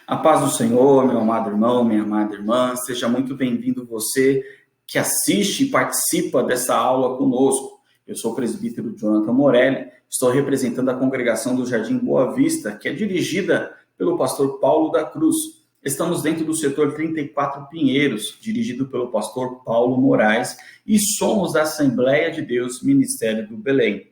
A paz do Senhor, meu amado irmão, minha amada irmã, seja muito bem-vindo você que assiste e participa dessa aula conosco. Eu sou o presbítero Jonathan Morelli, estou representando a congregação do Jardim Boa Vista, que é dirigida pelo pastor Paulo da Cruz. Estamos dentro do setor 34 Pinheiros, dirigido pelo pastor Paulo Moraes, e somos da Assembleia de Deus, Ministério do Belém.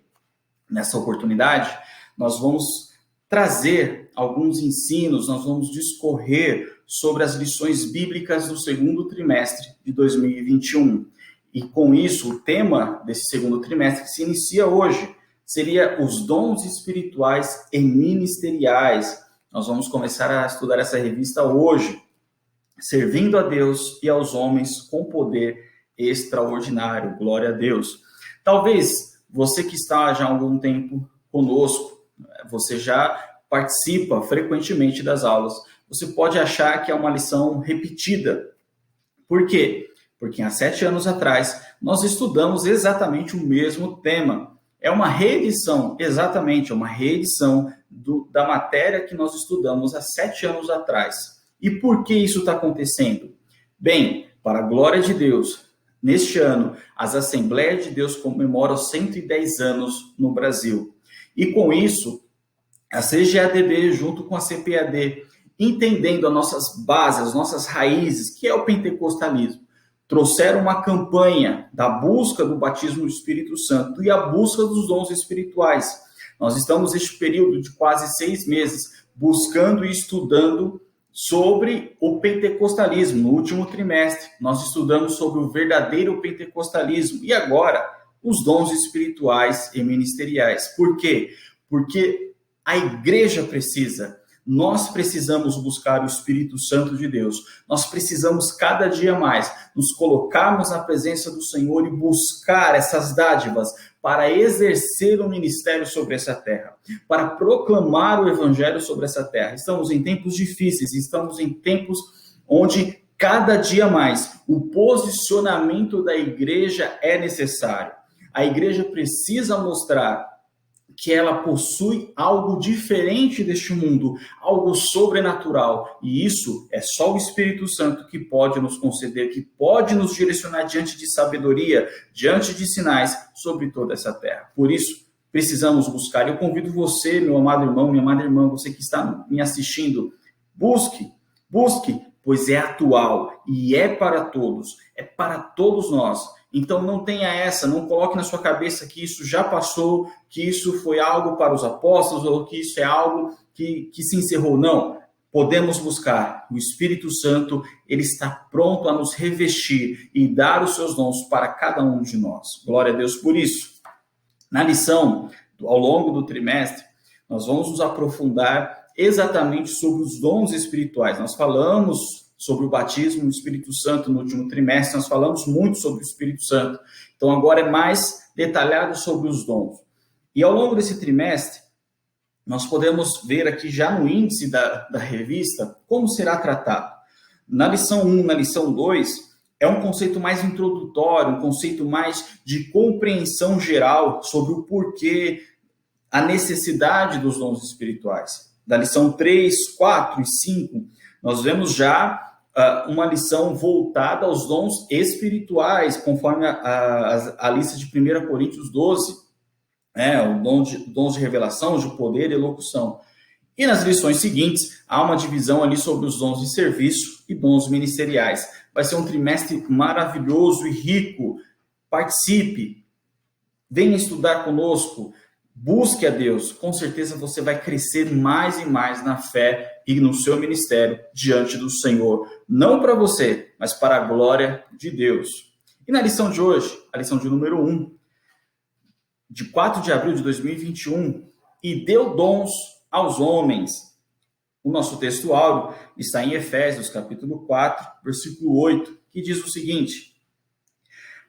Nessa oportunidade, nós vamos trazer alguns ensinos, nós vamos discorrer sobre as lições bíblicas do segundo trimestre de 2021. E com isso, o tema desse segundo trimestre que se inicia hoje seria os dons espirituais e ministeriais. Nós vamos começar a estudar essa revista hoje, servindo a Deus e aos homens com poder extraordinário. Glória a Deus. Talvez você que está já há algum tempo conosco, você já participa frequentemente das aulas, você pode achar que é uma lição repetida. Por quê? Porque há 7 anos atrás nós estudamos exatamente o mesmo tema. É uma reedição, exatamente, é uma reedição da matéria que nós estudamos há 7 anos atrás. E por que isso está acontecendo? Bem, para a glória de Deus, neste ano, as Assembleias de Deus comemoram 110 anos no Brasil. E com isso, a CGADB, junto com a CPAD, entendendo as nossas bases, as nossas raízes, que é o pentecostalismo, trouxeram uma campanha da busca do batismo do Espírito Santo e a busca dos dons espirituais. Nós estamos neste período de quase 6 meses buscando e estudando sobre o pentecostalismo. No último trimestre, nós estudamos sobre o verdadeiro pentecostalismo e agora os dons espirituais e ministeriais. Por quê? Porque a igreja precisa, nós precisamos buscar o Espírito Santo de Deus. Nós precisamos cada dia mais nos colocarmos na presença do Senhor e buscar essas dádivas para exercer o ministério sobre essa terra, para proclamar o evangelho sobre essa terra. Estamos em tempos difíceis, estamos em tempos onde cada dia mais o posicionamento da igreja é necessário. A igreja precisa mostrar que ela possui algo diferente deste mundo, algo sobrenatural. E isso é só o Espírito Santo que pode nos conceder, que pode nos direcionar diante de sabedoria, diante de sinais sobre toda essa terra. Por isso, precisamos buscar. Eu convido você, meu amado irmão, minha amada irmã, você que está me assistindo, busque, pois é atual e é para todos nós. Então não tenha essa, não coloque na sua cabeça que isso já passou, que isso foi algo para os apóstolos ou que isso é algo que se encerrou. Não, podemos buscar. O Espírito Santo, ele está pronto a nos revestir e dar os seus dons para cada um de nós. Glória a Deus por isso. Na lição, ao longo do trimestre, nós vamos nos aprofundar exatamente sobre os dons espirituais. Nós falamos sobre o batismo no Espírito Santo no último trimestre, nós falamos muito sobre o Espírito Santo. Então agora é mais detalhado sobre os dons. E ao longo desse trimestre, nós podemos ver aqui já no índice da revista como será tratado. Na lição 1, na lição 2, é um conceito mais introdutório, um conceito mais de compreensão geral sobre o porquê, a necessidade dos dons espirituais. Da lição 3, 4 e 5, nós vemos já uma lição voltada aos dons espirituais, conforme a lista de 1 Coríntios 12, o dons de revelação, de poder e elocução. E nas lições seguintes, há uma divisão ali sobre os dons de serviço e dons ministeriais. Vai ser um trimestre maravilhoso e rico. Participe, venha estudar conosco, busque a Deus, com certeza você vai crescer mais e mais na fé e no seu ministério diante do Senhor. Não para você, mas para a glória de Deus. E na lição de hoje, a lição de número 1, de 4 de abril de 2021, e deu dons aos homens. O nosso texto áureo está em Efésios, capítulo 4, versículo 8, que diz o seguinte: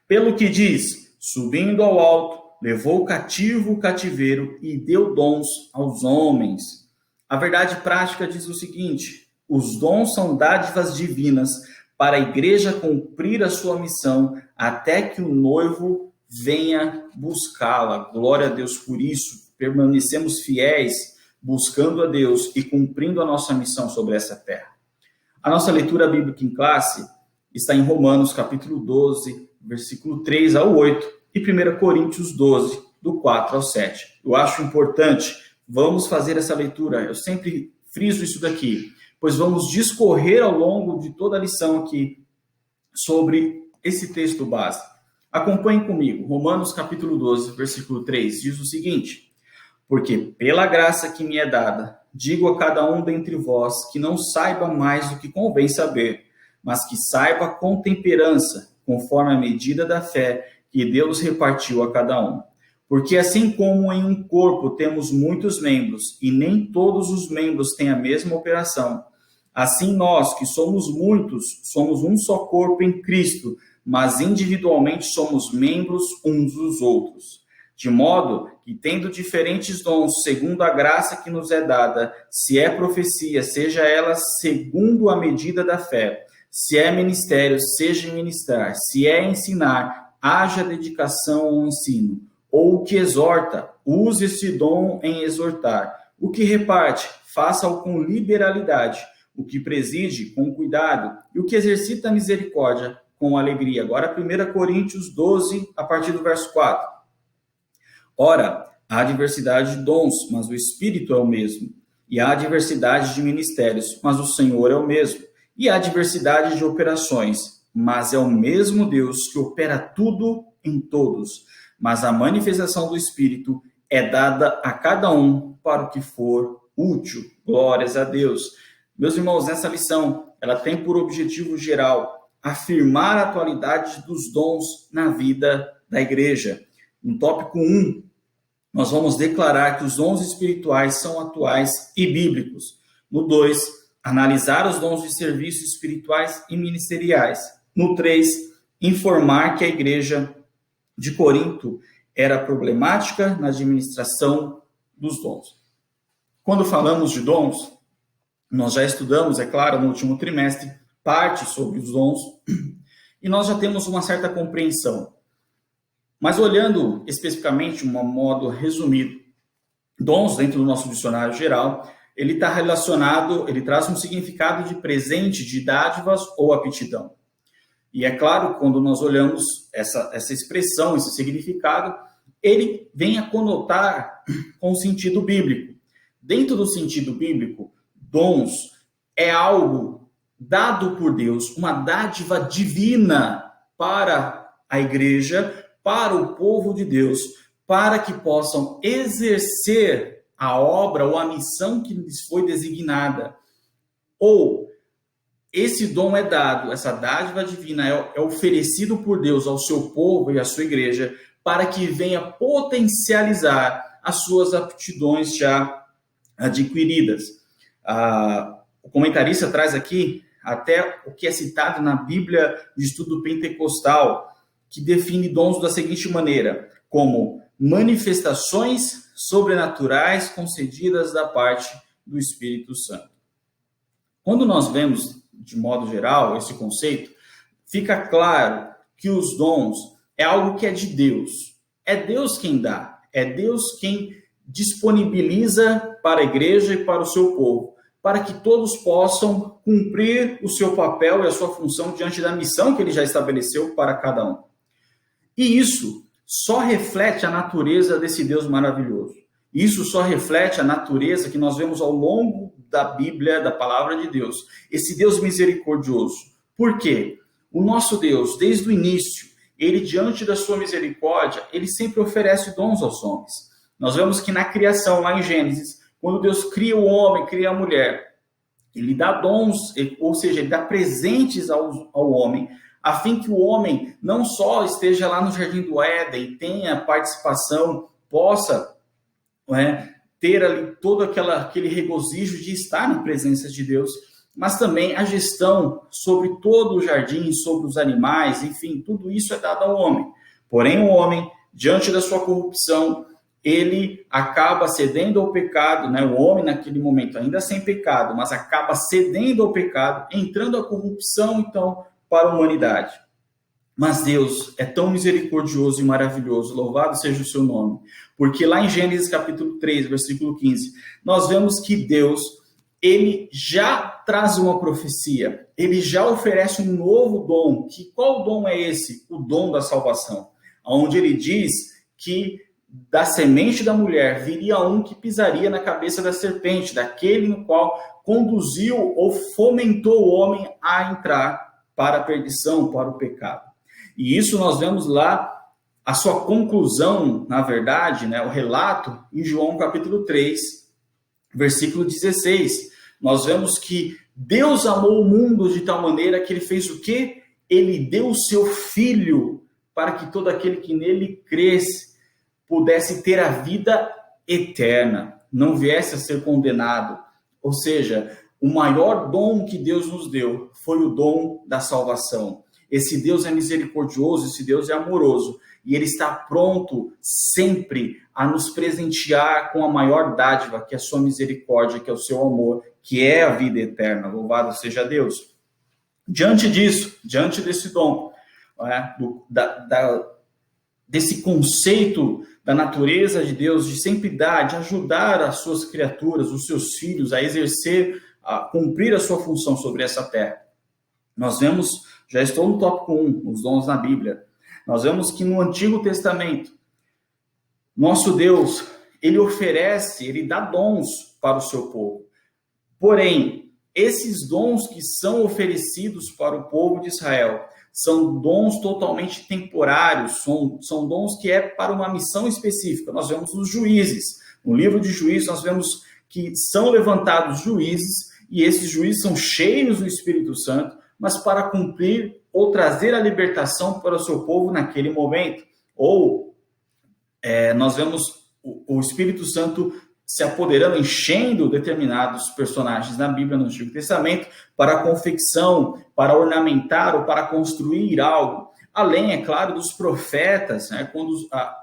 pelo que diz, subindo ao alto, levou cativo o cativeiro e deu dons aos homens. A verdade prática diz o seguinte: os dons são dádivas divinas para a igreja cumprir a sua missão até que o noivo venha buscá-la. Glória a Deus por isso. Permanecemos fiéis buscando a Deus e cumprindo a nossa missão sobre essa terra. A nossa leitura bíblica em classe está em Romanos capítulo 12, versículo 3 ao 8 e 1 Coríntios 12, do 4 ao 7. Eu acho importante, vamos fazer essa leitura, eu sempre friso isso daqui, pois vamos discorrer ao longo de toda a lição aqui sobre esse texto base. Acompanhe comigo, Romanos capítulo 12, versículo 3, diz o seguinte: porque pela graça que me é dada, digo a cada um dentre vós que não saiba mais do que convém saber, mas que saiba com temperança, conforme a medida da fé que Deus repartiu a cada um. Porque assim como em um corpo temos muitos membros, e nem todos os membros têm a mesma operação, assim nós, que somos muitos, somos um só corpo em Cristo, mas individualmente somos membros uns dos outros. De modo que, tendo diferentes dons segundo a graça que nos é dada, se é profecia, seja ela segundo a medida da fé, se é ministério, seja ministrar, se é ensinar, haja dedicação ao ensino, ou o que exorta, use esse dom em exortar, o que reparte, faça-o com liberalidade, o que preside, com cuidado, e o que exercita a misericórdia, com alegria. Agora, 1 Coríntios 12, a partir do verso 4. Ora, há diversidade de dons, mas o Espírito é o mesmo. E há diversidade de ministérios, mas o Senhor é o mesmo. E há diversidade de operações, mas é o mesmo Deus que opera tudo em todos. Mas a manifestação do Espírito é dada a cada um para o que for útil. Glórias a Deus. Meus irmãos, nessa lição, ela tem por objetivo geral afirmar a atualidade dos dons na vida da igreja. No tópico 1, nós vamos declarar que os dons espirituais são atuais e bíblicos. No 2, analisar os dons de serviço espirituais e ministeriais. No 3, informar que a igreja de Corinto era problemática na administração dos dons. Quando falamos de dons, nós já estudamos, é claro, no último trimestre, parte sobre os dons, e nós já temos uma certa compreensão. Mas olhando especificamente, de um modo resumido, dons dentro do nosso dicionário geral, ele está relacionado, ele traz um significado de presente, de dádivas ou aptidão. E é claro, quando nós olhamos essa expressão, esse significado, ele vem a conotar com o sentido bíblico. Dentro do sentido bíblico, dons é algo dado por Deus, uma dádiva divina para a igreja, para o povo de Deus, para que possam exercer a obra ou a missão que lhes foi designada. Ou esse dom é dado, essa dádiva divina é oferecido por Deus ao seu povo e à sua igreja para que venha potencializar as suas aptidões já adquiridas. O comentarista traz aqui até o que é citado na Bíblia de Estudo Pentecostal, que define dons da seguinte maneira, como manifestações sobrenaturais concedidas da parte do Espírito Santo. Quando nós vemos, de modo geral, esse conceito, fica claro que os dons é algo que é de Deus. É Deus quem dá, é Deus quem disponibiliza para a igreja e para o seu povo, para que todos possam cumprir o seu papel e a sua função diante da missão que ele já estabeleceu para cada um. E isso só reflete a natureza desse Deus maravilhoso. Isso só reflete a natureza que nós vemos ao longo da Bíblia, da palavra de Deus. Esse Deus misericordioso. Por quê? O nosso Deus, desde o início, ele, diante da sua misericórdia, ele sempre oferece dons aos homens. Nós vemos que na criação, lá em Gênesis, quando Deus cria o homem, cria a mulher, ele dá dons, ou seja, ele dá presentes ao homem, a fim que o homem não só esteja lá no Jardim do Éden, tenha participação, possa ter ali todo aquele regozijo de estar na presença de Deus, mas também a gestão sobre todo o jardim, sobre os animais, enfim, tudo isso é dado ao homem. Porém, o homem, diante da sua corrupção, ele acaba cedendo ao pecado, né? O homem naquele momento ainda sem pecado, mas acaba cedendo ao pecado, entrando a corrupção, então, para a humanidade. Mas Deus é tão misericordioso e maravilhoso, louvado seja o seu nome, porque lá em Gênesis capítulo 3, versículo 15, nós vemos que Deus, ele já traz uma profecia, ele já oferece um novo dom. Qual dom é esse? O dom da salvação, onde ele diz que da semente da mulher viria um que pisaria na cabeça da serpente, daquele no qual conduziu ou fomentou o homem a entrar para a perdição, para o pecado. E isso nós vemos lá, a sua conclusão, na verdade, né, o relato em João capítulo 3, versículo 16. Nós vemos que Deus amou o mundo de tal maneira que ele fez o quê? Ele deu o seu Filho para que todo aquele que nele cresce pudesse ter a vida eterna, não viesse a ser condenado. Ou seja, o maior dom que Deus nos deu foi o dom da salvação. Esse Deus é misericordioso, esse Deus é amoroso, e ele está pronto sempre a nos presentear com a maior dádiva, que é a sua misericórdia, que é o seu amor, que é a vida eterna. Louvado seja Deus. Diante disso, diante desse dom, desse conceito da natureza de Deus, de sempre dar, de ajudar as suas criaturas, os seus filhos, a exercer, a cumprir a sua função sobre essa terra. Nós vemos, já estou no tópico 1, os dons na Bíblia. Nós vemos que no Antigo Testamento, nosso Deus, ele oferece, ele dá dons para o seu povo. Porém, esses dons que são oferecidos para o povo de Israel são dons totalmente temporários, são dons que é para uma missão específica. Nós vemos nos Juízes. No livro de Juízes, nós vemos que são levantados juízes, e esses juízes são cheios do Espírito Santo, mas para cumprir ou trazer a libertação para o seu povo naquele momento. Ou nós vemos o Espírito Santo se apoderando, enchendo determinados personagens na Bíblia, no Antigo Testamento, para a confecção, para ornamentar ou para construir algo. Além, é claro, dos profetas, né,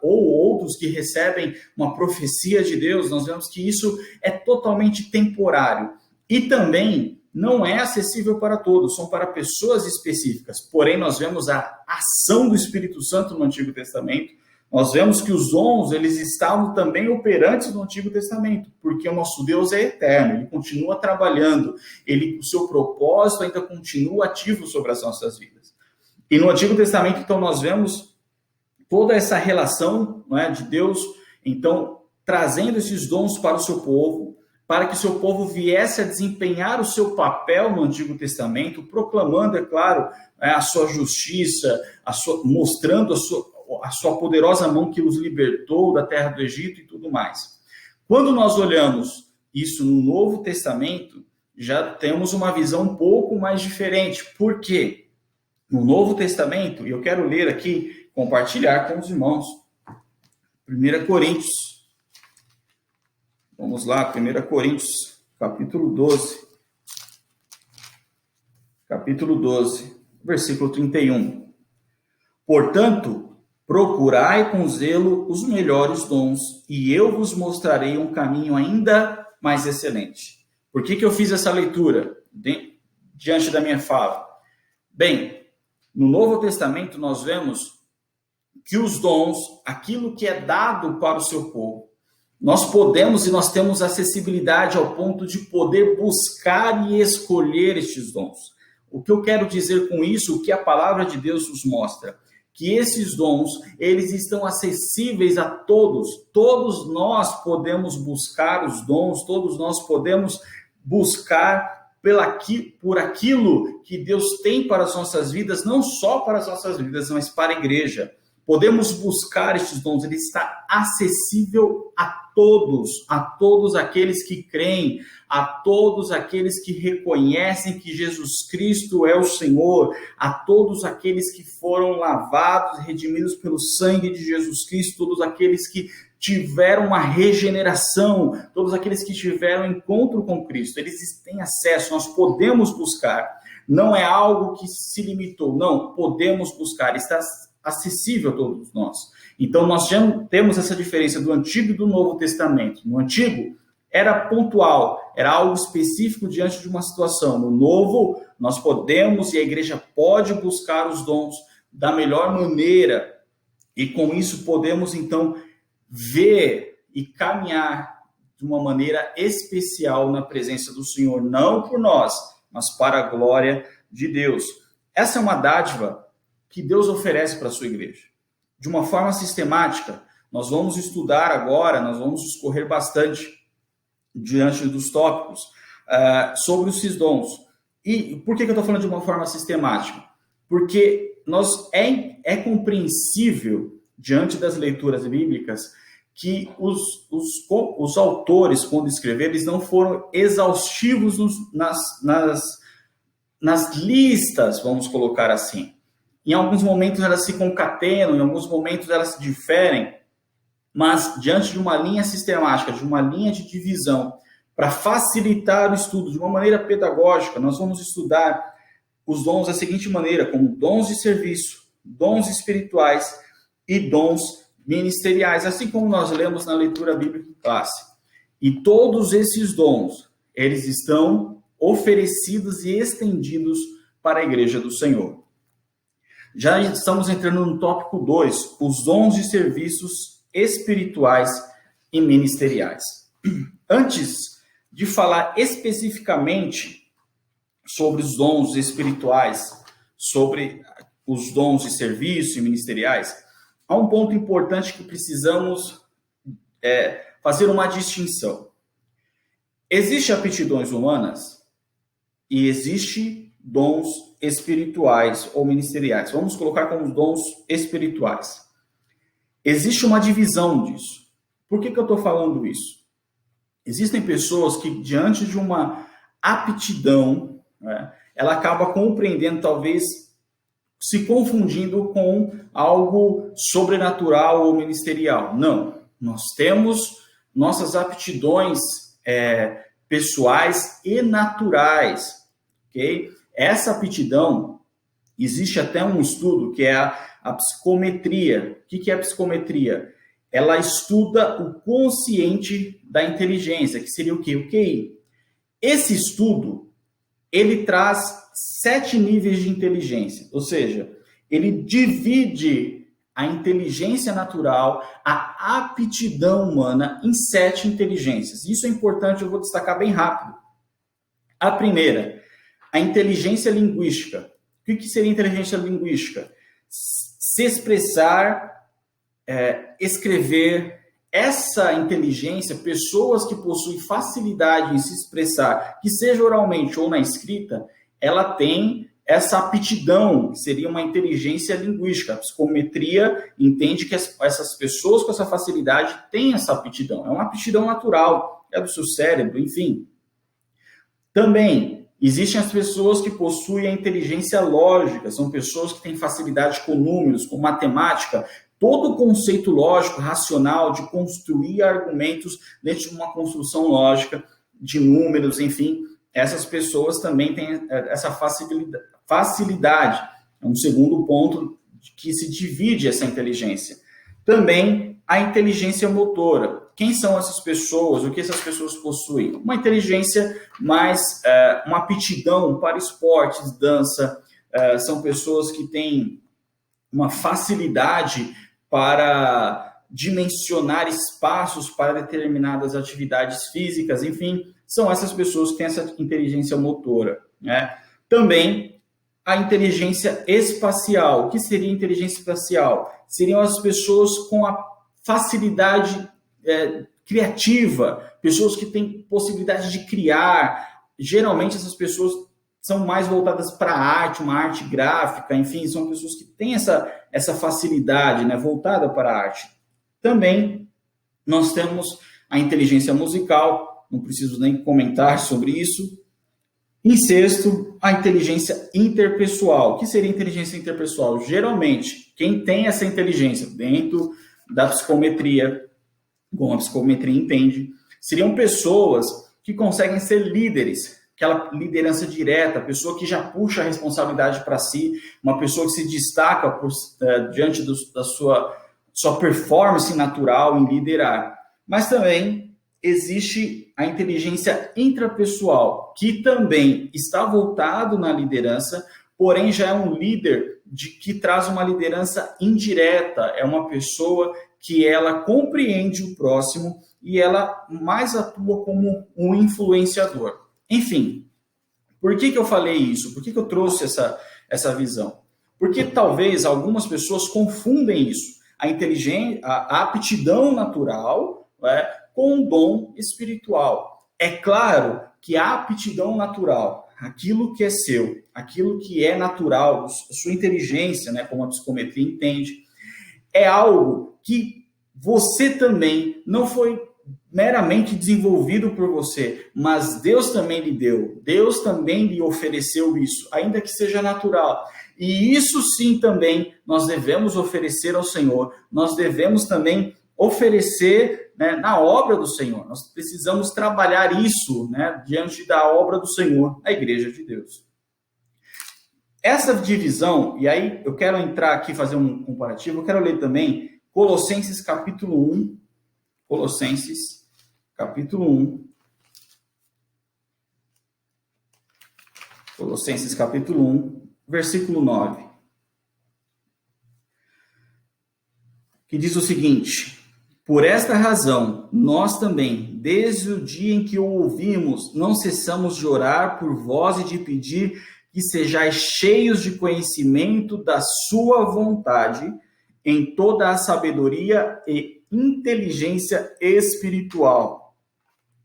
ou outros que recebem uma profecia de Deus, nós vemos que isso é totalmente temporário. E também não é acessível para todos, são para pessoas específicas. Porém, nós vemos a ação do Espírito Santo no Antigo Testamento. Nós vemos que os dons, eles estavam também operantes no Antigo Testamento, porque o nosso Deus é eterno, ele continua trabalhando, o seu propósito ainda continua ativo sobre as nossas vidas. E no Antigo Testamento, então, nós vemos toda essa relação, não é, de Deus, então, trazendo esses dons para o seu povo, para que o seu povo viesse a desempenhar o seu papel no Antigo Testamento, proclamando, é claro, a sua justiça, mostrando a sua poderosa mão que os libertou da terra do Egito e tudo mais. Quando nós olhamos isso no Novo Testamento, já temos uma visão um pouco mais diferente. Por quê? No Novo Testamento, e eu quero ler aqui, compartilhar com os irmãos, 1 Coríntios. Vamos lá, 1 Coríntios, capítulo 12. Capítulo 12, versículo 31. Portanto, procurai com zelo os melhores dons, e eu vos mostrarei um caminho ainda mais excelente. Por que eu fiz essa leitura diante da minha fala? Bem, no Novo Testamento nós vemos que os dons, aquilo que é dado para o seu povo, nós podemos e nós temos acessibilidade ao ponto de poder buscar e escolher estes dons. O que eu quero dizer com isso, o que a palavra de Deus nos mostra? Que esses dons, eles estão acessíveis a todos. Todos nós podemos buscar os dons, todos nós podemos buscar por aquilo que Deus tem para as nossas vidas, não só para as nossas vidas, mas para a igreja. Podemos buscar estes dons, ele está acessível a todos aqueles que creem, a todos aqueles que reconhecem que Jesus Cristo é o Senhor, a todos aqueles que foram lavados e redimidos pelo sangue de Jesus Cristo, todos aqueles que tiveram uma regeneração, todos aqueles que tiveram encontro com Cristo, eles têm acesso, nós podemos buscar, não é algo que se limitou, não, podemos buscar, está acessível a todos nós. Então, nós já temos essa diferença do Antigo e do Novo Testamento. No Antigo, era pontual, era algo específico diante de uma situação. No Novo, nós podemos e a igreja pode buscar os dons da melhor maneira e com isso podemos então ver e caminhar de uma maneira especial na presença do Senhor, não por nós, mas para a glória de Deus. Essa é uma dádiva que Deus oferece para a sua igreja. De uma forma sistemática, nós vamos estudar agora, nós vamos discorrer bastante diante dos tópicos sobre esses dons. E por que eu estou falando de uma forma sistemática? Porque é compreensível, diante das leituras bíblicas, que os autores, quando escreveram, eles não foram exaustivos nas listas, vamos colocar assim. Em alguns momentos elas se concatenam, em alguns momentos elas se diferem, mas diante de uma linha sistemática, de uma linha de divisão, para facilitar o estudo de uma maneira pedagógica, nós vamos estudar os dons da seguinte maneira, como dons de serviço, dons espirituais e dons ministeriais, assim como nós lemos na leitura bíblica em classe. E todos esses dons, eles estão oferecidos e estendidos para a igreja do Senhor. Já estamos entrando no tópico 2, os dons de serviços espirituais e ministeriais. Antes de falar especificamente sobre os dons espirituais, sobre os dons de serviço e ministeriais, há um ponto importante que precisamos fazer uma distinção. Existem aptidões humanas e existem dons espirituais ou ministeriais. Vamos colocar como dons espirituais. Existe uma divisão disso. Por que eu estou falando isso? Existem pessoas que, diante de uma aptidão, ela acaba compreendendo, talvez, se confundindo com algo sobrenatural ou ministerial. Não, nós temos nossas aptidões pessoais e naturais, ok? Essa aptidão, existe até um estudo que é a psicometria. O que é a psicometria? Ela estuda o consciente da inteligência, que seria o quê? O QI. Esse estudo, ele traz 7 níveis de inteligência, ou seja, ele divide a inteligência natural, a aptidão humana em 7 inteligências. Isso é importante, eu vou destacar bem rápido. A primeira, a inteligência linguística. O que seria inteligência linguística? Se expressar, escrever. Essa inteligência, pessoas que possuem facilidade em se expressar, que seja oralmente ou na escrita, ela tem essa aptidão, que seria uma inteligência linguística. A psicometria entende que essas pessoas com essa facilidade têm essa aptidão. É uma aptidão natural, é do seu cérebro, enfim. Também existem as pessoas que possuem a inteligência lógica, são pessoas que têm facilidade com números, com matemática, todo o conceito lógico, racional, de construir argumentos dentro de uma construção lógica, de números, enfim, essas pessoas também têm essa facilidade. É um segundo ponto que se divide essa inteligência. Também a inteligência motora. Quem são essas pessoas? O que essas pessoas possuem? Uma inteligência mais, uma aptidão para esportes, dança. São pessoas que têm uma facilidade para dimensionar espaços para determinadas atividades físicas, enfim, são essas pessoas que têm essa inteligência motora, né? Também a inteligência espacial. O que seria inteligência espacial? Seriam as pessoas com a facilidade criativa, pessoas que têm possibilidade de criar. Geralmente essas pessoas são mais voltadas para a arte, uma arte gráfica, enfim, são pessoas que têm essa facilidade, né, voltada para a arte. Também nós temos a inteligência musical, não preciso nem comentar sobre isso. Em sexto, a inteligência interpessoal. O que seria inteligência interpessoal? Geralmente, quem tem essa inteligência dentro da psicometria, como a psicometria entende, seriam pessoas que conseguem ser líderes, aquela liderança direta, pessoa que já puxa a responsabilidade para si, uma pessoa que se destaca diante da sua performance natural em liderar. Mas também existe a inteligência intrapessoal, que também está voltado na liderança, porém já é um líder que traz uma liderança indireta, é uma pessoa que ela compreende o próximo e ela mais atua como um influenciador. Enfim, por que eu falei isso? Por que eu trouxe essa visão? Porque talvez algumas pessoas confundem isso, a inteligência, a aptidão natural, né, com o dom espiritual. É claro que a aptidão natural, aquilo que é seu, aquilo que é natural, sua inteligência, né, como a psicometria entende, é algo que você também não foi meramente desenvolvido por você, mas Deus também lhe deu, Deus também lhe ofereceu isso, ainda que seja natural. E isso sim também nós devemos oferecer ao Senhor, nós devemos também oferecer, né, na obra do Senhor. Nós precisamos trabalhar isso, né, diante da obra do Senhor, na igreja de Deus. Essa divisão, e aí eu quero entrar aqui, fazer um comparativo, eu quero ler também Colossenses capítulo 1, Colossenses capítulo 1, Colossenses capítulo 1, versículo 9, que diz o seguinte: por esta razão, nós também, desde o dia em que o ouvimos, não cessamos de orar por vós e de pedir que sejais cheios de conhecimento da sua vontade, em toda a sabedoria e inteligência espiritual.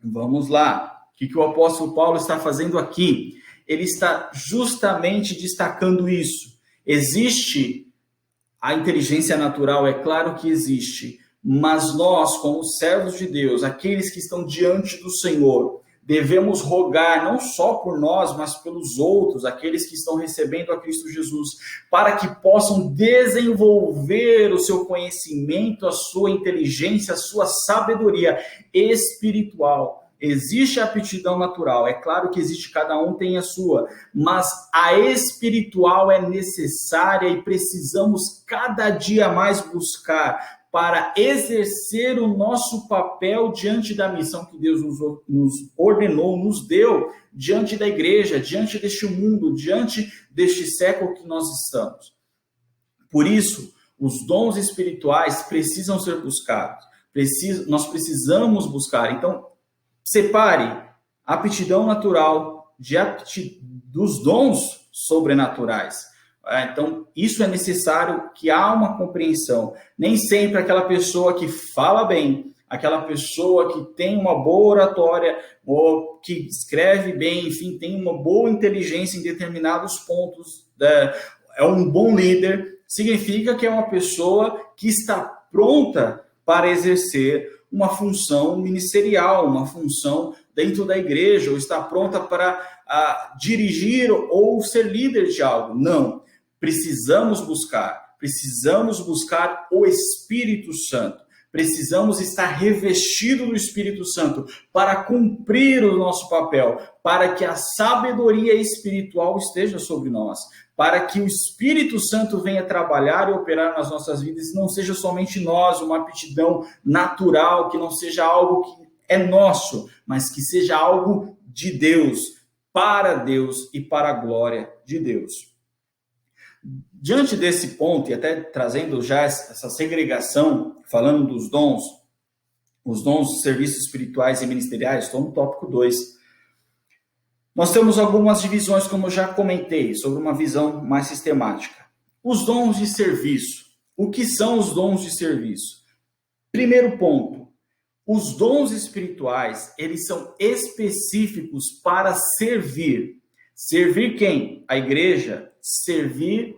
Vamos lá. O que o apóstolo Paulo está fazendo aqui? Ele está justamente destacando isso. Existe a inteligência natural, é claro que existe, mas nós, como servos de Deus, aqueles que estão diante do Senhor, devemos rogar não só por nós, mas pelos outros, aqueles que estão recebendo a Cristo Jesus, para que possam desenvolver o seu conhecimento, a sua inteligência, a sua sabedoria espiritual. Existe a aptidão natural, é claro que existe, cada um tem a sua, mas a espiritual é necessária e precisamos cada dia mais buscar para exercer o nosso papel diante da missão que Deus nos ordenou, nos deu, diante da igreja, diante deste mundo, diante deste século que nós estamos. Por isso, os dons espirituais precisam ser buscados, nós precisamos buscar. Então, separe a aptidão natural dos dons sobrenaturais. Então, isso é necessário que há uma compreensão. Nem sempre aquela pessoa que fala bem, aquela pessoa que tem uma boa oratória, ou que escreve bem, enfim, tem uma boa inteligência em determinados pontos, é um bom líder, significa que é uma pessoa que está pronta para exercer uma função ministerial, uma função dentro da igreja, ou está pronta para dirigir ou ser líder de algo. Não. Precisamos buscar o Espírito Santo. Precisamos estar revestidos do Espírito Santo para cumprir o nosso papel, para que a sabedoria espiritual esteja sobre nós, para que o Espírito Santo venha trabalhar e operar nas nossas vidas, e não seja somente nós, uma aptidão natural, que não seja algo que é nosso, mas que seja algo de Deus, para Deus e para a glória de Deus. Diante desse ponto, e até trazendo já essa segregação, falando dos dons, os dons, serviços espirituais e ministeriais, estou no tópico 2. Nós temos algumas divisões, como eu já comentei, sobre uma visão mais sistemática. Os dons de serviço. O que são os dons de serviço? Primeiro ponto, os dons espirituais, eles são específicos para servir. Servir quem? A igreja. Servir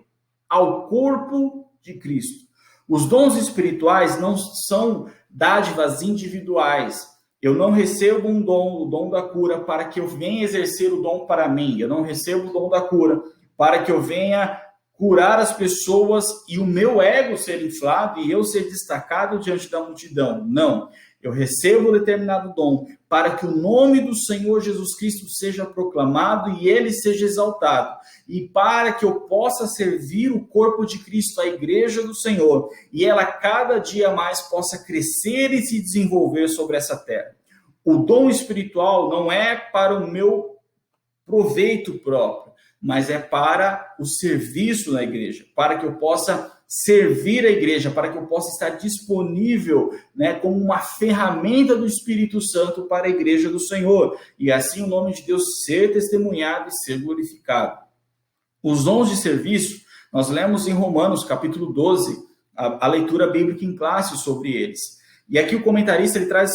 ao corpo de Cristo. Os dons espirituais não são dádivas individuais. Eu não recebo um dom, o dom da cura, para que eu venha exercer o dom para mim. Eu não recebo o dom da cura para que eu venha curar as pessoas e o meu ego ser inflado e eu ser destacado diante da multidão. Não. Eu recebo um determinado dom para que o nome do Senhor Jesus Cristo seja proclamado e ele seja exaltado. E para que eu possa servir o corpo de Cristo, a igreja do Senhor, e ela cada dia mais possa crescer e se desenvolver sobre essa terra. O dom espiritual não é para o meu proveito próprio, mas é para o serviço na igreja, para que eu possa servir a igreja, para que eu possa estar disponível, né, como uma ferramenta do Espírito Santo para a igreja do Senhor, e assim o nome de Deus ser testemunhado e ser glorificado. Os dons de serviço, nós lemos em Romanos capítulo 12, a leitura bíblica em classe sobre eles. E aqui o comentarista ele traz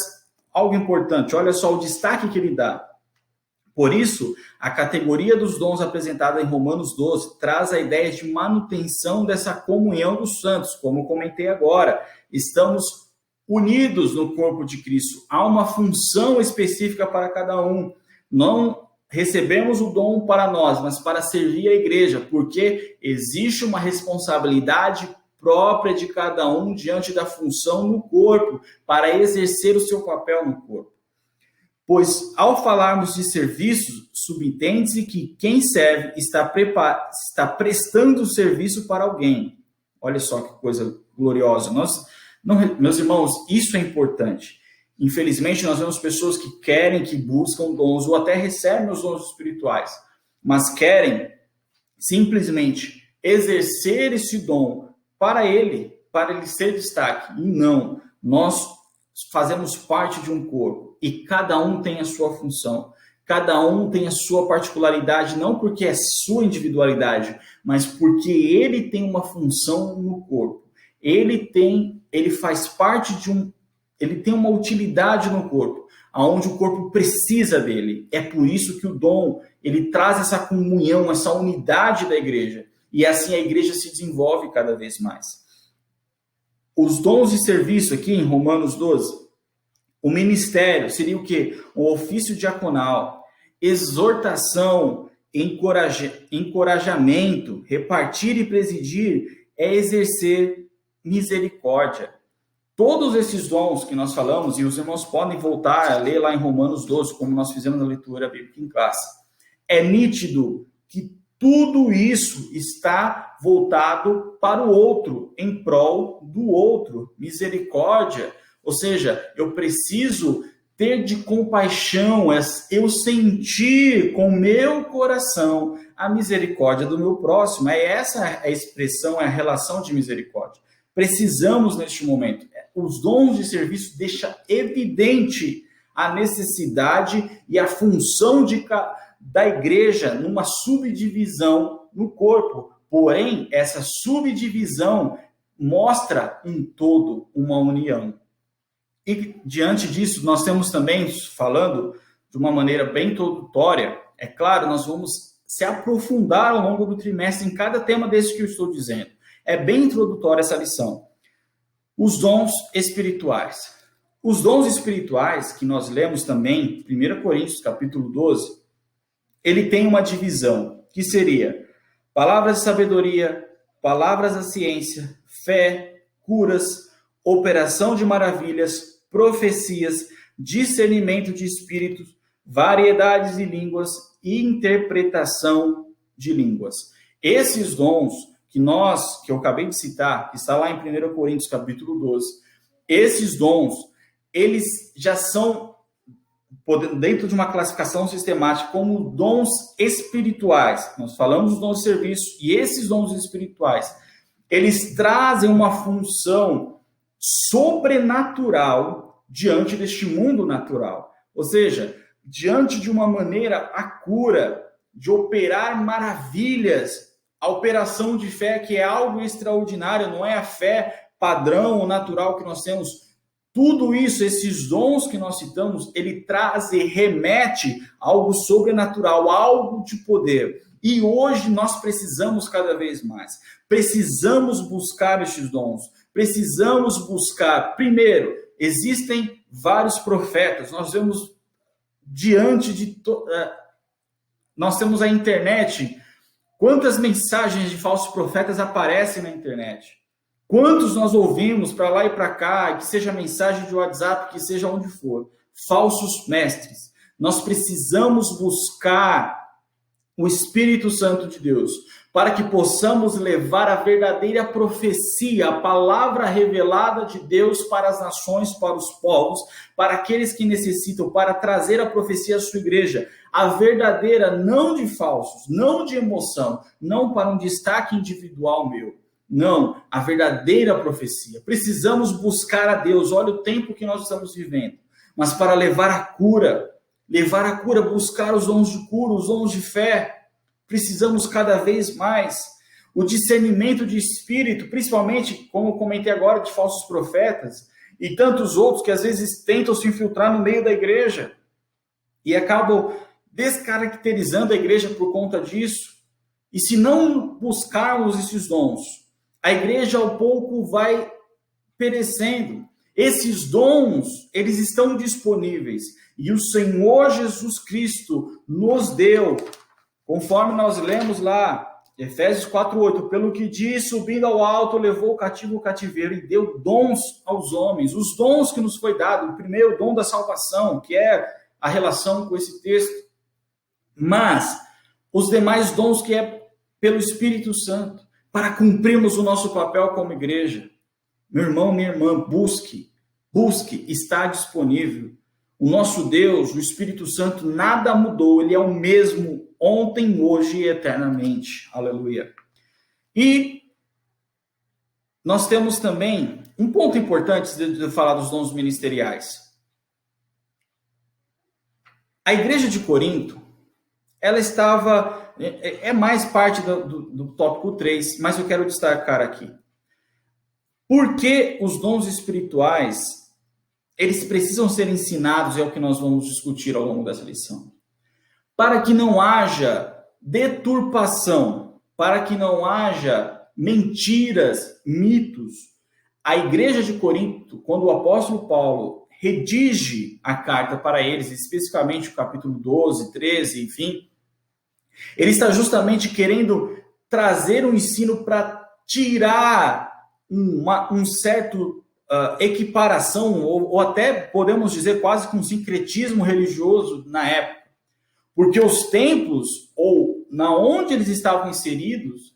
algo importante, olha só o destaque que ele dá. Por isso, a categoria dos dons apresentada em Romanos 12 traz a ideia de manutenção dessa comunhão dos santos, como comentei agora. Estamos unidos no corpo de Cristo. Há uma função específica para cada um. Não recebemos o dom para nós, mas para servir a igreja, porque existe uma responsabilidade própria de cada um diante da função no corpo, para exercer o seu papel no corpo. Pois, ao falarmos de serviços, subentende-se que quem serve está prestando serviço para alguém. Olha só que coisa gloriosa. Meus irmãos, isso é importante. Infelizmente, nós vemos pessoas que querem, que buscam dons, ou até recebem os dons espirituais, mas querem simplesmente exercer esse dom para ele ser destaque. E não, nós fazemos parte de um corpo e cada um tem a sua função, cada um tem a sua particularidade, não porque é sua individualidade, mas porque ele tem uma função no corpo. Ele faz parte ele tem uma utilidade no corpo, aonde o corpo precisa dele. É por isso que o dom, ele traz essa comunhão, essa unidade da igreja, e assim a igreja se desenvolve cada vez mais. Os dons de serviço aqui em Romanos 12, o ministério seria o quê? O ofício diaconal, exortação, encorajamento, repartir e presidir, é exercer misericórdia. Todos esses dons que nós falamos, e os irmãos podem voltar a ler lá em Romanos 12, como nós fizemos na leitura bíblica em classe, é nítido que tudo isso está voltado para o outro, em prol do outro, misericórdia. Ou seja, eu preciso ter de compaixão, eu sentir com o meu coração a misericórdia do meu próximo. É essa a expressão, é a relação de misericórdia. Precisamos neste momento. Os dons de serviço deixam evidente a necessidade e a função da igreja numa subdivisão no corpo. Porém, essa subdivisão mostra um todo, uma união. E diante disso, nós temos também, falando de uma maneira bem introdutória, é claro, nós vamos se aprofundar ao longo do trimestre em cada tema desse que eu estou dizendo. É bem introdutória essa lição. Os dons espirituais. Os dons espirituais, que nós lemos também, 1 Coríntios capítulo 12, ele tem uma divisão, que seria palavras de sabedoria, palavras da ciência, fé, curas, operação de maravilhas, profecias, discernimento de espíritos, variedades de línguas e interpretação de línguas. Esses dons que eu acabei de citar, que está lá em 1 Coríntios capítulo 12, esses dons, eles já são, dentro de uma classificação sistemática, como dons espirituais. Nós falamos dos dons de serviço, e esses dons espirituais, eles trazem uma função sobrenatural diante deste mundo natural. Ou seja, diante de uma maneira a cura, de operar maravilhas, a operação de fé, que é algo extraordinário, não é a fé padrão ou natural que nós temos. Tudo isso, esses dons que nós citamos, ele traz e remete a algo sobrenatural, algo de poder. E hoje nós precisamos cada vez mais. Precisamos buscar estes dons. Precisamos buscar, primeiro, existem vários profetas. Nós vemos nós temos a internet. Quantas mensagens de falsos profetas aparecem na internet? Quantos nós ouvimos para lá e para cá, que seja mensagem de WhatsApp, que seja onde for, falsos mestres. Nós precisamos buscar o Espírito Santo de Deus, para que possamos levar a verdadeira profecia, a palavra revelada de Deus para as nações, para os povos, para aqueles que necessitam, para trazer a profecia à sua igreja, a verdadeira, não de falsos, não de emoção, não para um destaque individual meu, não, a verdadeira profecia. Precisamos buscar a Deus, olha o tempo que nós estamos vivendo, mas para levar a cura, buscar os dons de cura, os dons de fé, precisamos cada vez mais. O discernimento de espírito, principalmente, como eu comentei agora, de falsos profetas, e tantos outros que às vezes tentam se infiltrar no meio da igreja, e acabam descaracterizando a igreja por conta disso. E se não buscarmos esses dons, a igreja ao pouco vai perecendo. Esses dons, eles estão disponíveis, e o Senhor Jesus Cristo nos deu, conforme nós lemos lá, Efésios 4:8, pelo que diz, subindo ao alto, levou o cativo o cativeiro e deu dons aos homens. Os dons que nos foi dado, o primeiro dom da salvação, que é a relação com esse texto, mas os demais dons que é pelo Espírito Santo, para cumprirmos o nosso papel como igreja. Meu irmão, minha irmã, busque, está disponível. O nosso Deus, o Espírito Santo, nada mudou, ele é o mesmo ontem, hoje e eternamente. Aleluia. E nós temos também um ponto importante de falar dos dons ministeriais. A igreja de Corinto, ela estava, é mais parte do tópico 3, mas eu quero destacar aqui. Por que os dons espirituais, eles precisam ser ensinados, é o que nós vamos discutir ao longo dessa lição. Para que não haja deturpação, para que não haja mentiras, mitos. A igreja de Corinto, quando o apóstolo Paulo redige a carta para eles, especificamente o capítulo 12, 13, enfim, ele está justamente querendo trazer um ensino para tirar um certo equiparação, ou até podemos dizer quase que um sincretismo religioso na época. Porque os templos, ou na onde eles estavam inseridos,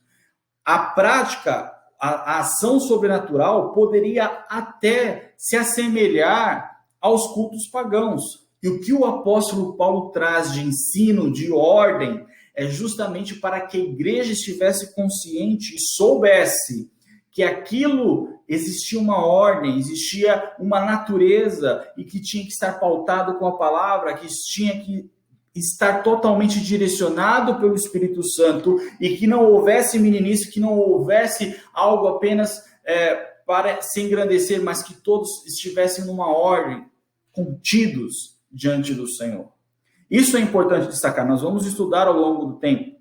a prática, a ação sobrenatural poderia até se assemelhar aos cultos pagãos. E o que o apóstolo Paulo traz de ensino, de ordem, é justamente para que a igreja estivesse consciente e soubesse que aquilo existia uma ordem, existia uma natureza e que tinha que estar pautado com a palavra, que tinha que estar totalmente direcionado pelo Espírito Santo e que não houvesse meninice, que não houvesse algo apenas para se engrandecer, mas que todos estivessem numa ordem, contidos diante do Senhor. Isso é importante destacar, nós vamos estudar ao longo do tempo,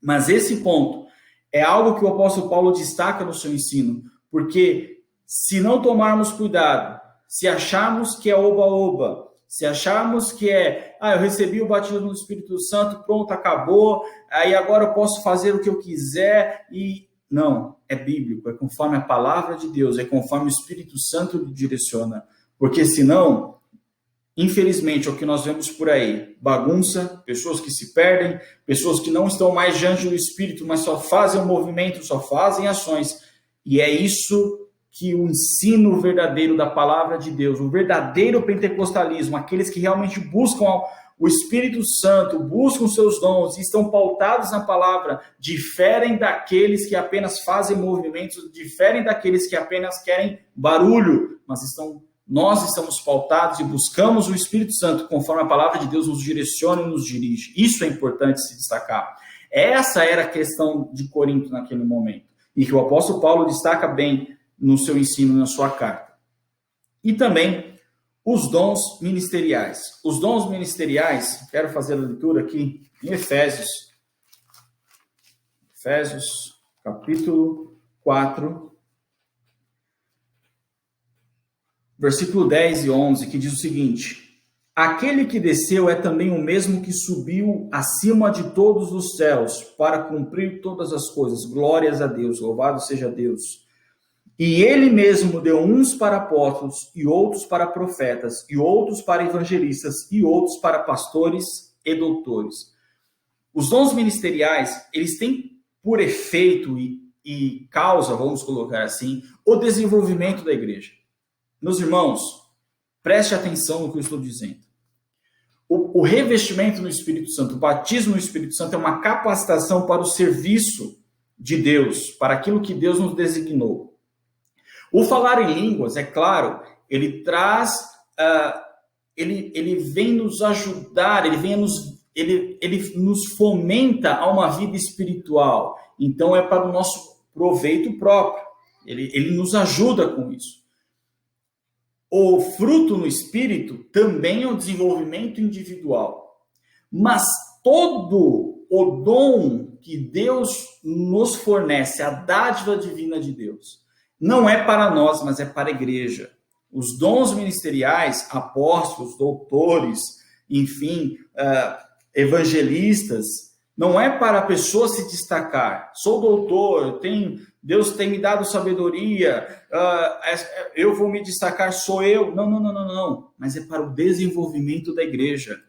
mas esse ponto é algo que o apóstolo Paulo destaca no seu ensino, porque se não tomarmos cuidado, se acharmos que é oba-oba, se acharmos que eu recebi o batismo do Espírito Santo, pronto, acabou, aí agora eu posso fazer o que eu quiser, e não, é bíblico, é conforme a palavra de Deus, é conforme o Espírito Santo lhe direciona, porque senão, infelizmente, é o que nós vemos por aí, bagunça, pessoas que se perdem, pessoas que não estão mais diante do Espírito, mas só fazem o movimento, só fazem ações, e é isso que o ensino verdadeiro da palavra de Deus, o verdadeiro pentecostalismo, aqueles que realmente buscam o Espírito Santo, buscam seus dons e estão pautados na palavra, diferem daqueles que apenas fazem movimentos, diferem daqueles que apenas querem barulho, mas nós estamos pautados e buscamos o Espírito Santo conforme a palavra de Deus nos direciona e nos dirige. Isso é importante se destacar. Essa era a questão de Corinto naquele momento, e que o apóstolo Paulo destaca bem no seu ensino, na sua carta. E também os dons ministeriais. Os dons ministeriais, quero fazer a leitura aqui em Efésios. Efésios, capítulo 4, versículo 10 e 11, que diz o seguinte: aquele que desceu é também o mesmo que subiu acima de todos os céus para cumprir todas as coisas. Glórias a Deus, louvado seja Deus. E ele mesmo deu uns para apóstolos, e outros para profetas, e outros para evangelistas, e outros para pastores e doutores. Os dons ministeriais, eles têm por efeito e causa, vamos colocar assim, o desenvolvimento da igreja. Meus irmãos, preste atenção no que eu estou dizendo. O revestimento no Espírito Santo, o batismo no Espírito Santo é uma capacitação para o serviço de Deus, para aquilo que Deus nos designou. O falar em línguas, é claro, ele traz, ele vem nos ajudar, ele nos fomenta a uma vida espiritual. Então é para o nosso proveito próprio. Ele nos ajuda com isso. O fruto no Espírito também é um desenvolvimento individual. Mas todo o dom que Deus nos fornece, a dádiva divina de Deus, não é para nós, mas é para a igreja. Os dons ministeriais, apóstolos, doutores, enfim, evangelistas, não é para a pessoa se destacar. Sou doutor, Deus tem me dado sabedoria, eu vou me destacar, sou eu. Não. Mas é para o desenvolvimento da igreja.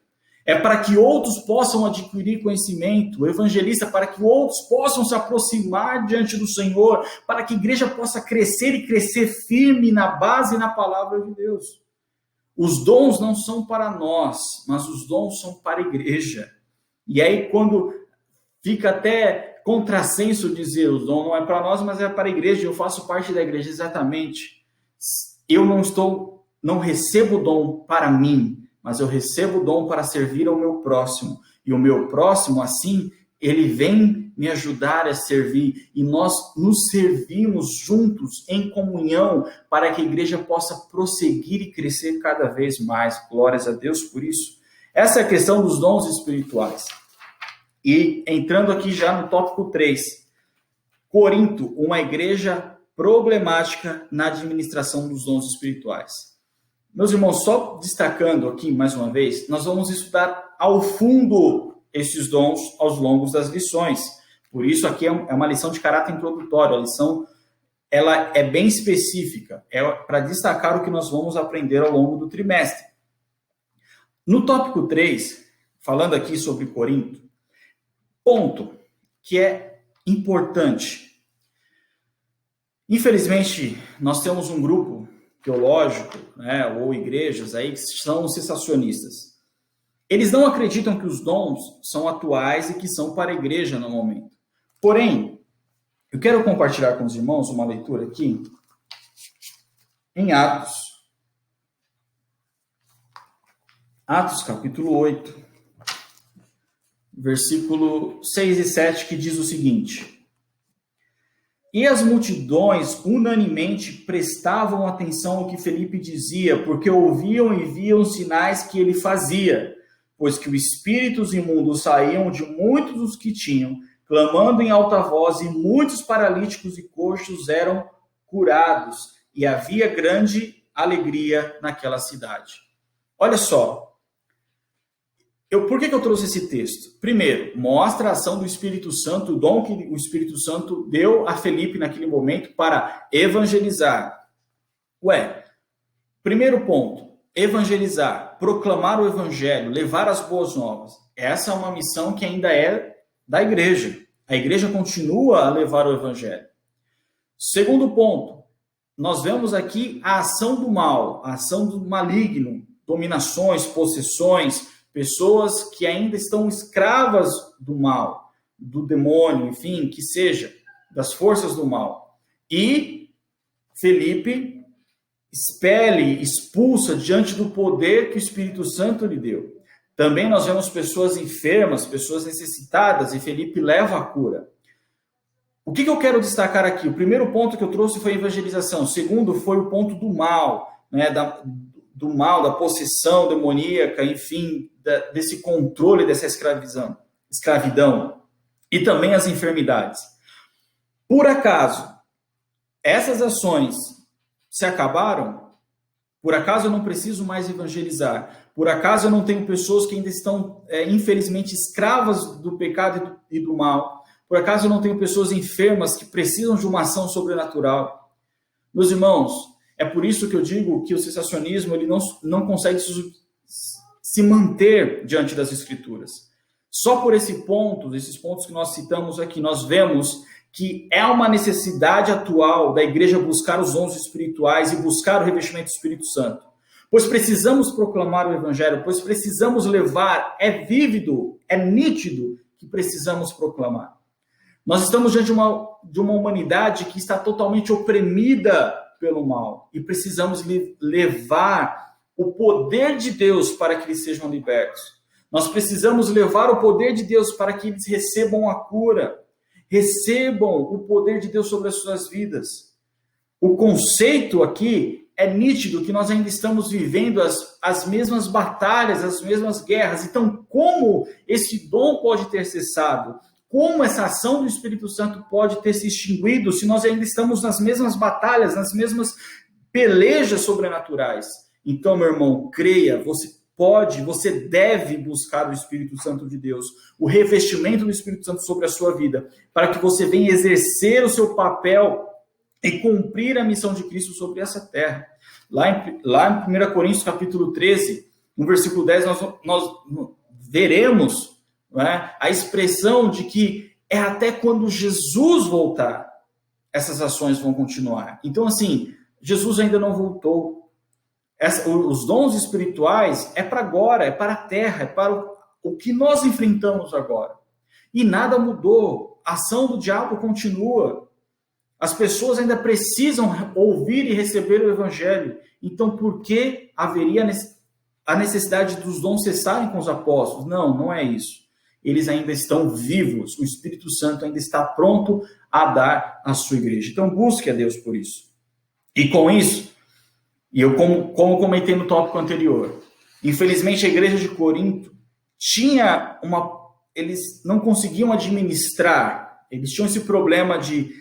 É para que outros possam adquirir conhecimento, o evangelista, para que outros possam se aproximar diante do Senhor, para que a igreja possa crescer e crescer firme na base e na palavra de Deus. Os dons não são para nós, mas os dons são para a igreja. E aí, quando fica até contrassenso dizer, o dom não é para nós, mas é para a igreja, eu faço parte da igreja, exatamente. Eu não recebo o dom para mim, mas eu recebo o dom para servir ao meu próximo. E o meu próximo, assim, ele vem me ajudar a servir. E nós nos servimos juntos, em comunhão, para que a igreja possa prosseguir e crescer cada vez mais. Glórias a Deus por isso. Essa é a questão dos dons espirituais. E entrando aqui já no tópico 3. Corinto, uma igreja problemática na administração dos dons espirituais. Meus irmãos, só destacando aqui mais uma vez, nós vamos estudar ao fundo esses dons ao longo das lições. Por isso aqui é uma lição de caráter introdutório. A lição ela é bem específica, é para destacar o que nós vamos aprender ao longo do trimestre. No tópico 3, falando aqui sobre Corinto, ponto que é importante. Infelizmente, nós temos um grupo teológico, né, ou igrejas aí que são cessacionistas. Eles não acreditam que os dons são atuais e que são para a igreja no momento. Porém, eu quero compartilhar com os irmãos uma leitura aqui em Atos. Atos capítulo 8. Versículo 6 e 7, que diz o seguinte: E as multidões unanimemente prestavam atenção ao que Felipe dizia, porque ouviam e viam os sinais que ele fazia, pois que os espíritos imundos saíam de muitos dos que tinham, clamando em alta voz, e muitos paralíticos e coxos eram curados, e havia grande alegria naquela cidade. Olha só. Por que eu trouxe esse texto? Primeiro, mostra a ação do Espírito Santo, o dom que o Espírito Santo deu a Felipe naquele momento para evangelizar. Primeiro ponto, evangelizar, proclamar o evangelho, levar as boas novas. Essa é uma missão que ainda é da igreja. A igreja continua a levar o evangelho. Segundo ponto, nós vemos aqui a ação do mal, a ação do maligno, dominações, possessões, pessoas que ainda estão escravas do mal, do demônio, enfim, que seja, das forças do mal. E Felipe expulsa diante do poder que o Espírito Santo lhe deu. Também nós vemos pessoas enfermas, pessoas necessitadas, e Felipe leva a cura. O que eu quero destacar aqui? O primeiro ponto que eu trouxe foi a evangelização. O segundo foi o ponto do mal, né, do mal, da possessão demoníaca, enfim, desse controle, dessa escravidão, e também as enfermidades. Por acaso, essas ações se acabaram? Por acaso eu não preciso mais evangelizar? Por acaso eu não tenho pessoas que ainda estão, infelizmente, escravas do pecado e do mal? Por acaso eu não tenho pessoas enfermas que precisam de uma ação sobrenatural? Meus irmãos, é por isso que eu digo que o cessacionismo ele não consegue se manter diante das Escrituras. Só por esses pontos que nós citamos aqui, nós vemos que é uma necessidade atual da igreja buscar os dons espirituais e buscar o revestimento do Espírito Santo. Pois precisamos proclamar o evangelho, pois precisamos levar, é vívido, é nítido que precisamos proclamar. Nós estamos diante de uma humanidade que está totalmente oprimida pelo mal e precisamos levar o poder de Deus para que eles sejam libertos. Nós precisamos levar o poder de Deus para que eles recebam a cura, recebam o poder de Deus sobre as suas vidas. O conceito aqui é nítido que nós ainda estamos vivendo as mesmas batalhas, as mesmas guerras. Então, como esse dom pode ter cessado? Como essa ação do Espírito Santo pode ter se extinguido se nós ainda estamos nas mesmas batalhas, nas mesmas pelejas sobrenaturais? Então, meu irmão, creia, você deve buscar o Espírito Santo de Deus, o revestimento do Espírito Santo sobre a sua vida, para que você venha exercer o seu papel e cumprir a missão de Cristo sobre essa terra. Lá em 1 Coríntios capítulo 13, no versículo 10, nós veremos, né, a expressão de que é até quando Jesus voltar, essas ações vão continuar. Então, assim, Jesus ainda não voltou. Os dons espirituais é para agora, é para a terra, é para o que nós enfrentamos agora. E nada mudou. A ação do diabo continua. As pessoas ainda precisam ouvir e receber o evangelho. Então, por que haveria a necessidade dos dons cessarem com os apóstolos? Não, não é isso. Eles ainda estão vivos. O Espírito Santo ainda está pronto a dar à sua igreja. Então, busque a Deus por isso. E com isso, e eu como comentei no tópico anterior, infelizmente a igreja de Corinto eles não conseguiam administrar, eles tinham esse problema de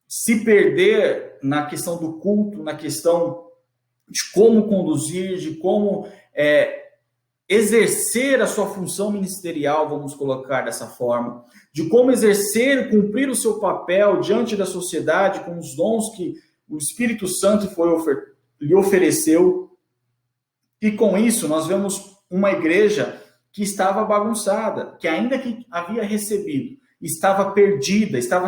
se perder na questão do culto, na questão de como conduzir, de como exercer a sua função ministerial, vamos colocar dessa forma, de como exercer, cumprir o seu papel diante da sociedade com os dons que o Espírito Santo lhe ofereceu. E com isso nós vemos uma igreja que estava bagunçada, que ainda que havia recebido, estava perdida, estava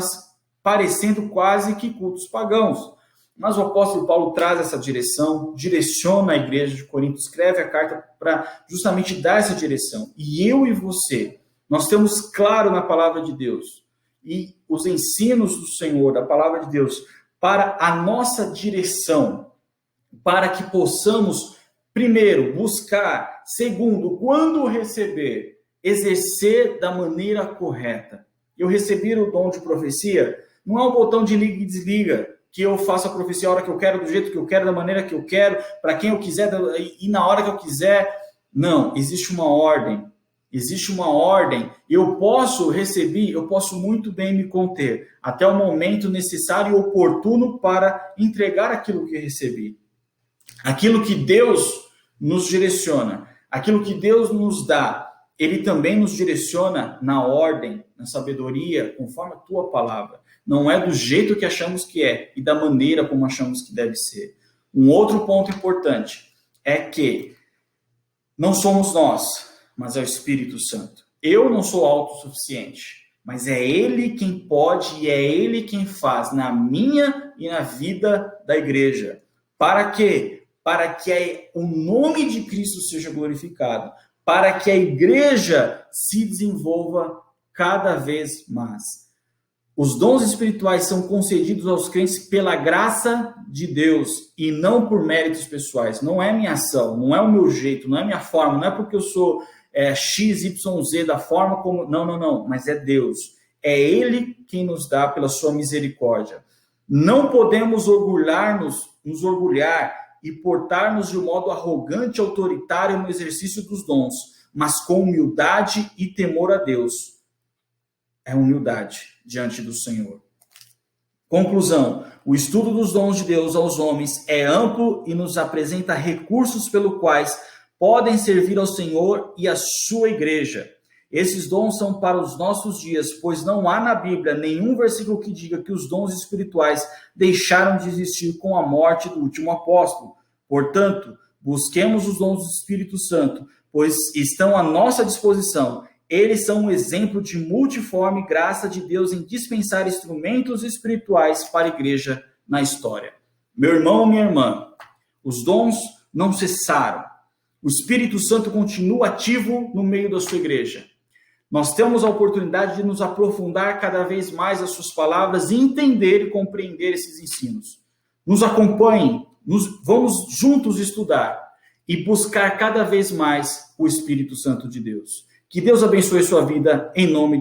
parecendo quase que cultos pagãos. Mas o apóstolo Paulo traz essa direção, direciona a igreja de Corinto, escreve a carta para justamente dar essa direção. E eu e você, nós temos claro na palavra de Deus e os ensinos do Senhor, da palavra de Deus, para a nossa direção, para que possamos, primeiro, buscar, segundo, quando receber, exercer da maneira correta. Eu recebi o dom de profecia, não é um botão de liga e desliga, que eu faço a profecia a hora que eu quero, do jeito que eu quero, da maneira que eu quero, para quem eu quiser e na hora que eu quiser. Não, existe uma ordem. Existe uma ordem. Eu posso muito bem me conter até o momento necessário e oportuno para entregar aquilo que recebi. Aquilo que Deus nos direciona, aquilo que Deus nos dá, Ele também nos direciona na ordem, na sabedoria, conforme a tua palavra. Não é do jeito que achamos que é e da maneira como achamos que deve ser. Um outro ponto importante é que não somos nós, mas é o Espírito Santo. Eu não sou autossuficiente, mas é Ele quem pode e é Ele quem faz na minha e na vida da igreja. Para quê? Para que o nome de Cristo seja glorificado, para que a igreja se desenvolva cada vez mais. Os dons espirituais são concedidos aos crentes pela graça de Deus e não por méritos pessoais. Não é minha ação, não é o meu jeito, não é minha forma, não é porque eu sou X, Y, Z da forma como... Não, mas é Deus. É Ele quem nos dá pela sua misericórdia. Não podemos nos orgulhar e portar-nos de um modo arrogante e autoritário no exercício dos dons, mas com humildade e temor a Deus. É humildade diante do Senhor. Conclusão: o estudo dos dons de Deus aos homens é amplo e nos apresenta recursos pelos quais podem servir ao Senhor e à sua igreja. Esses dons são para os nossos dias, pois não há na Bíblia nenhum versículo que diga que os dons espirituais deixaram de existir com a morte do último apóstolo. Portanto, busquemos os dons do Espírito Santo, pois estão à nossa disposição. eles são um exemplo de multiforme graça de Deus em dispensar instrumentos espirituais para a igreja na história. Meu irmão, minha irmã, os dons não cessaram. O Espírito Santo continua ativo no meio da sua igreja. Nós temos a oportunidade de nos aprofundar cada vez mais as suas palavras e entender e compreender esses ensinos. Nos acompanhem, vamos juntos estudar e buscar cada vez mais o Espírito Santo de Deus. Que Deus abençoe sua vida em nome de